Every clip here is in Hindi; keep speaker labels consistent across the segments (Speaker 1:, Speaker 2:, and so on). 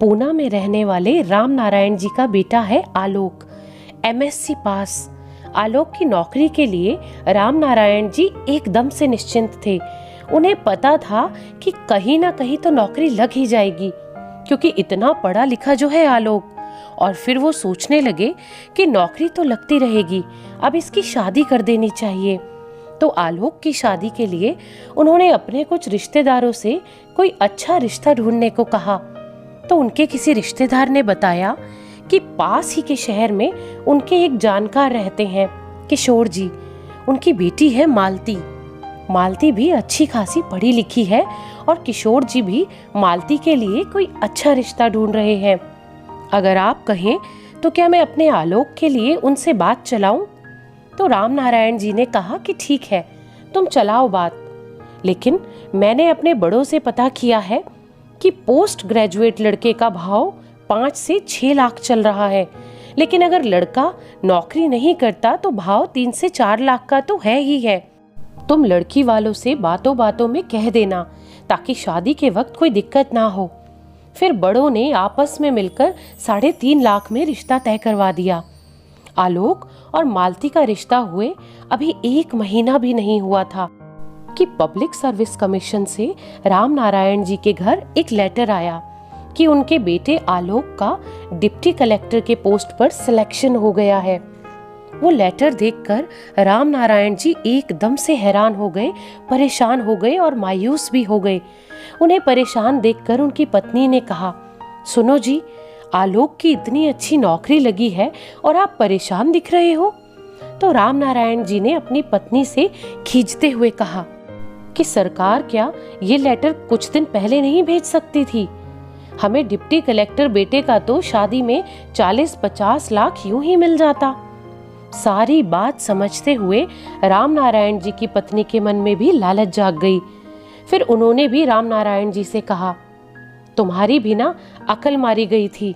Speaker 1: पूना में रहने वाले राम नारायण जी का बेटा है आलोक, MSc पास। आलोक की नौकरी के लिए राम नारायण जी एकदम से निश्चिंत थे। उन्हें पता था कि कहीं ना कहीं तो नौकरी लग ही जाएगी, क्योंकि इतना पढ़ा लिखा जो है आलोक। और फिर वो सोचने लगे कि नौकरी तो लगती रहेगी, अब इसकी शादी कर देनी चाहिए। तो आलोक की शादी के लिए उन्होंने अपने कुछ रिश्तेदारों से कोई अच्छा रिश्ता ढूंढने को कहा। तो उनके किसी रिश्तेदार ने बताया कि पास ही के शहर में उनके एक जानकार रहते हैं, किशोर जी। उनकी बेटी है मालती। मालती भी अच्छी खासी पढ़ी लिखी है और किशोर जी भी मालती के लिए कोई अच्छा रिश्ता ढूंढ रहे हैं। अगर आप कहें तो क्या मैं अपने आलोक के लिए उनसे बात चलाऊं? तो राम नारायण जी ने कहा कि ठीक है, तुम चलाओ बात, लेकिन मैंने अपने बड़ों से पता किया है कि पोस्ट ग्रेजुएट लड़के का भाव 5 से 6 लाख चल रहा है, लेकिन अगर लड़का नौकरी नहीं करता तो भाव 3 से 4 लाख का तो है ही है। तुम लड़की वालों से बातों बातों में कह देना, ताकि शादी के वक्त कोई दिक्कत ना हो। फिर बड़ों ने आपस में मिलकर 3.5 लाख में रिश्ता तय करवा दिया। आलोक और मालती का रिश्ता हुए अभी 1 महीना भी नहीं हुआ था कि पब्लिक सर्विस कमीशन से राम नारायण जी के घर एक लेटर आया कि उनके बेटे आलोक का डिप्टी कलेक्टर के पोस्ट पर सिलेक्शन हो गया है। वो लेटर देखकर राम नारायण जी एकदम से हैरान हो गए, परेशान हो गए और मायूस भी हो गए। उन्हें परेशान देखकर उनकी पत्नी ने कहा, सुनो जी, आलोक की इतनी अच्छी नौकरी लगी है और आप परेशान दिख रहे हो। तो राम नारायण जी ने अपनी पत्नी से खींचते हुए कहा कि सरकार क्या ये लेटर कुछ दिन पहले नहीं भेज सकती थी? हमें डिप्टी कलेक्टर बेटे का तो शादी में 40-50 लाख यूं ही मिल जाता। सारी बात समझते हुए राम नारायण जी की पत्नी के मन में भी लालच जाग गई। फिर उन्होंने भी राम नारायण जी से कहा, तुम्हारी भी ना अकल मारी गई थी।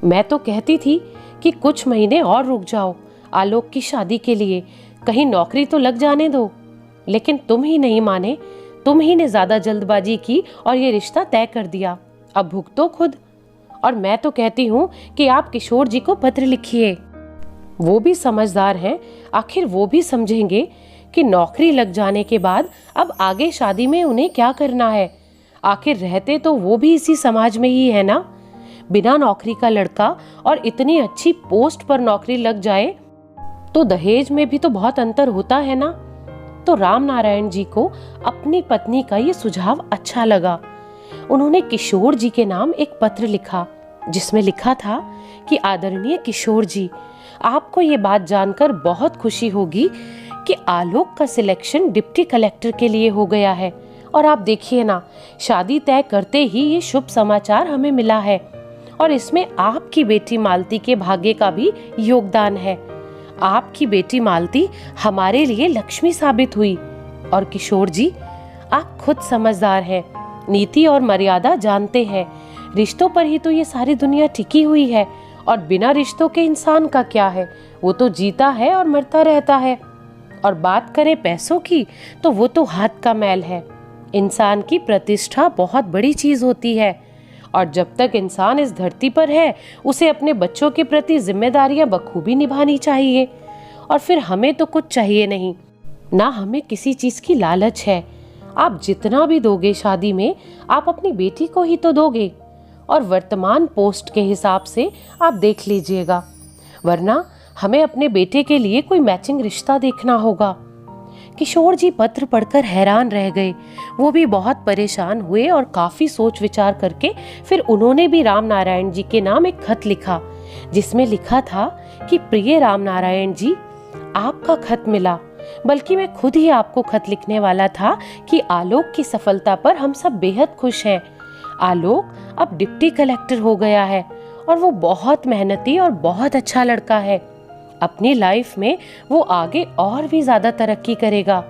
Speaker 1: मैं तो कहती थी कि कुछ महीने और रुक जाओ आलोक की शादी के लिए, कहीं नौकरी तो लग जाने दो, लेकिन तुम ही नहीं माने। तुम ही ने ज्यादा जल्दबाजी की और ये रिश्ता तय कर दिया। अब भुगतो खुद। और मैं तो कहती हूँ कि आप किशोर जी को पत्र लिखिए, वो भी समझदार हैं। आखिर वो भी समझेंगे कि नौकरी लग जाने के बाद अब आगे शादी में उन्हें क्या करना है। आखिर रहते तो वो भी इसी समाज में ही है ना। बिना नौकरी का लड़का और इतनी अच्छी पोस्ट पर नौकरी लग जाए तो दहेज में भी तो बहुत अंतर होता है ना। तो राम नारायण जी को अपनी पत्नी का ये सुझाव अच्छा लगा। उन्होंने किशोर जी के नाम एक पत्र लिखा, जिसमें लिखा था कि आदरणीय किशोर जी, आपको ये बात जानकर बहुत खुशी होगी कि आलोक का सिलेक्शन डिप्टी कलेक्टर के लिए हो गया है। और आप देखिए ना, शादी तय करते ही ये शुभ समाचार हमें मिला है और इसमें आपकी बेटी मालती के भाग्य का भी योगदान है। आपकी बेटी मालती हमारे लिए लक्ष्मी साबित हुई। और किशोर जी, आप खुद समझदार हैं, नीति और मर्यादा जानते हैं। रिश्तों पर ही तो ये सारी दुनिया टिकी हुई है, और बिना रिश्तों के इंसान का क्या है, वो तो जीता है और मरता रहता है। और बात करें पैसों की, तो वो तो हाथ का मैल है। इंसान की प्रतिष्ठा बहुत बड़ी चीज होती है, और जब तक इंसान इस धरती पर है उसे अपने बच्चों के प्रति जिम्मेदारियां बखूबी निभानी चाहिए। और फिर हमें तो कुछ चाहिए नहीं, ना हमें किसी चीज की लालच है। आप जितना भी दोगे शादी में, आप अपनी बेटी को ही तो दोगे, और वर्तमान पोस्ट के हिसाब से आप देख लीजिएगा, वरना हमें अपने बेटे के लिए कोई मैचिंग रिश्ता देखना होगा। किशोर जी पत्र पढ़कर हैरान रह गए। वो भी बहुत परेशान हुए और काफी सोच विचार करके फिर उन्होंने भी राम नारायण जी के नाम एक खत लिखा, जिसमें लिखा था कि प्रिय राम नारायण जी, आपका खत मिला, बल्कि मैं खुद ही आपको खत लिखने वाला था कि आलोक की सफलता पर हम सब बेहद खुश हैं। आलोक अब डिप्टी कलेक्टर हो गया है और वो बहुत मेहनती और बहुत अच्छा लड़का है। अपनी लाइफ में वो आगे और भी ज्यादा तरक्की करेगा,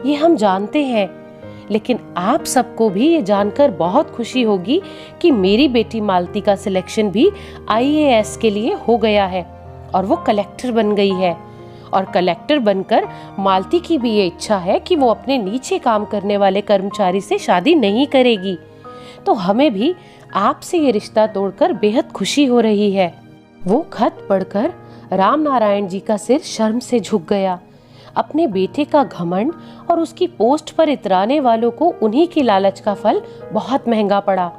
Speaker 1: ये हम जानते हैं। लेकिन आप सबको भी ये जानकर बहुत खुशी होगी कि मेरी बेटी मालती का सिलेक्शन भी IAS के लिए हो गया है और वो कलेक्टर बन गई है। और कलेक्टर बनकर मालती की भी ये इच्छा है कि वो अपने नीचे काम करने वाले कर्मचारी से शादी नहीं करेगी। तो हमें भी आपसे ये रिश्ता तोड़कर बेहद खुशी हो रही है। वो खत पढ़कर राम नारायण जी का सिर शर्म से झुक गया। अपने बेटे का घमंड और उसकी पोस्ट पर इतराने वालों को उन्हीं की लालच का फल बहुत महंगा पड़ा।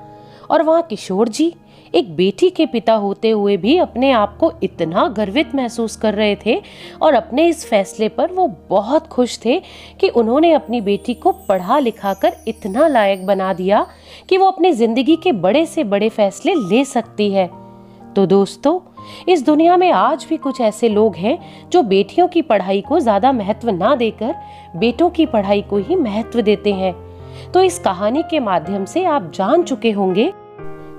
Speaker 1: और वहाँ किशोर जी एक बेटी के पिता होते हुए भी अपने आप को इतना गर्वित महसूस कर रहे थे और अपने इस फैसले पर वो बहुत खुश थे कि उन्होंने अपनी बेटी को पढ़ा लिखा कर इतना लायक बना दिया कि वो अपनी जिंदगी के बड़े से बड़े फैसले ले सकती है। तो दोस्तों, इस दुनिया में आज भी कुछ ऐसे लोग हैं जो बेटियों की पढ़ाई को ज्यादा महत्व ना देकर बेटों की पढ़ाई को ही महत्व देते हैं। तो इस कहानी के माध्यम से आप जान चुके होंगे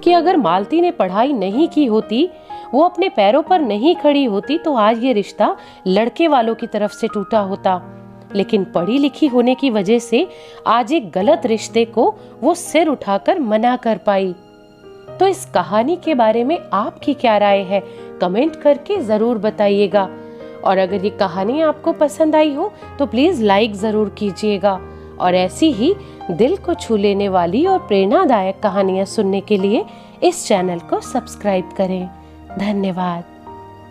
Speaker 1: कि अगर मालती ने पढ़ाई नहीं की होती, वो अपने पैरों पर नहीं खड़ी होती, तो आज ये रिश्ता लड़के वालों की तरफ से टूटा होता। लेकिन पढ़ी लिखी होने की वजह से आज एक गलत रिश्ते को वो सिर उठाकर मना कर पाई। तो इस कहानी के बारे में आपकी क्या राय है, कमेंट करके जरूर बताइएगा। और अगर ये कहानी आपको पसंद आई हो तो प्लीज लाइक जरूर कीजिएगा। और ऐसी ही दिल को छू लेने वाली और प्रेरणादायक कहानियां सुनने के लिए इस चैनल को सब्सक्राइब करें। धन्यवाद।